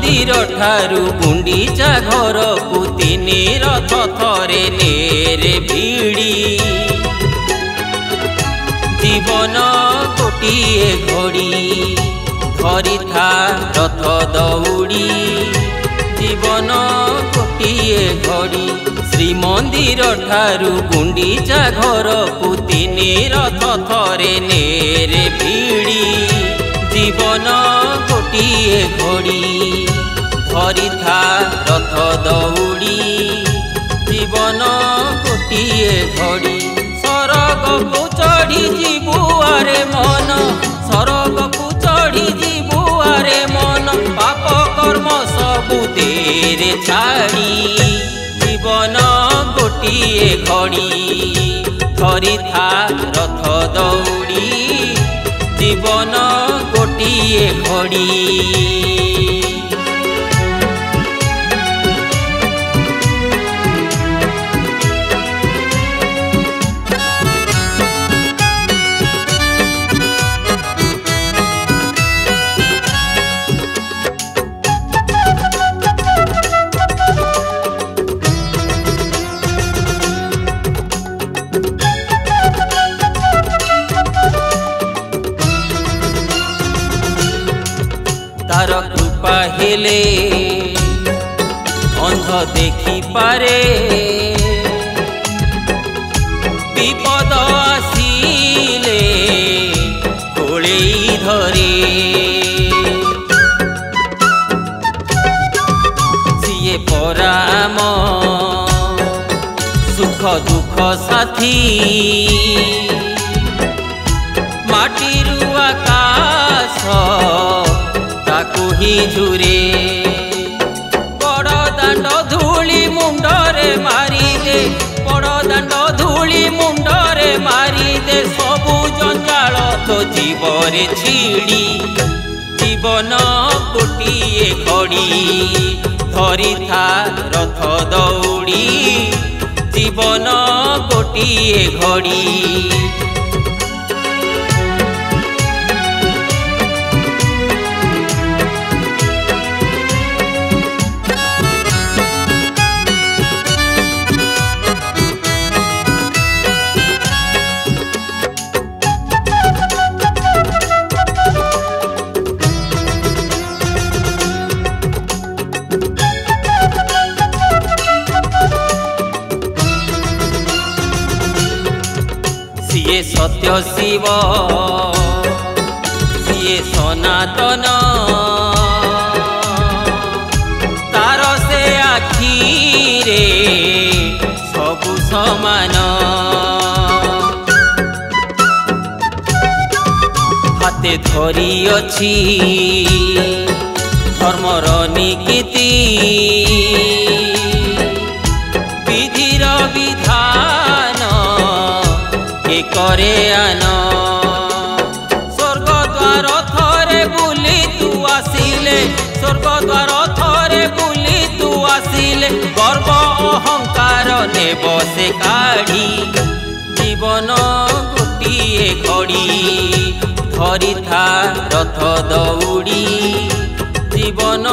श्रीमंदिर ठारू गुंडीचा घर को तीन रथ थरे नेरे भिड़ी जीवन गोटिए घड़ी धरी था रथ दौड़ी जीवन गोटिए घड़ी श्रीमंदिर ठारू गुंडीचा घर को तीन रथ थरे नेरे भिड़ी जीवन गोटिए घड़ी धरी था रथ दौड़ी जीवन गोटिए घड़ी सरग को चढ़ी जीवु आरे मन सरग को चढ़ी जीवु आरे मन पाप कर्म सबु तेरे छाड़ी जीवन गोटिए घड़ी धरी था रथ दौड़ी जीवन गोटिए घड़ी। तार कृपा हेले अंध देखी पारे विपद आसिले कोले धरे सिए पराम सुख दुख साथी माटीरु आकाश ही झुरे बड़ दांड धूली मुंडरे मारी दे बड़ दांड धूली मुंडरे मारी दे सबु जंजाल तो जीवरे छिड़ी जीवन गोटिए घड़ी धरी था रथ दौड़ी जीवन गोटिए घड़ी। सिए सत्य शिव सिए सनातन तार से आखिरे सबु समान हाथे धरी अछि धर्मर नीति विधिर विधान करे आन स्वर्ग द्वार थरे बुली तू आसिले स्वर्ग द्वार थरे बुली तू आसिले गर्व अहंकार नेब से काढ़ी जीवन गोटिए घड़ी धरी था रथ दौड़ी जीवन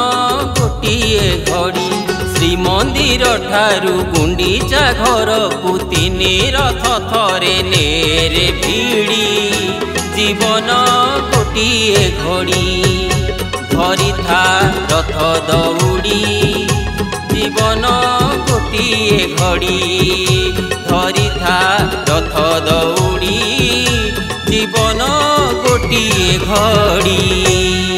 गोटिए घड़ी श्रीमंदिर ठारू गुंडीचा घर को तीन रथ थरे नेरे भिड़ी जीवन गोटिए घड़ी धरी था रथ दौड़ी जीवन गोटिए घड़ी धरी था रथ दौड़ी जीवन गोटिए घड़ी।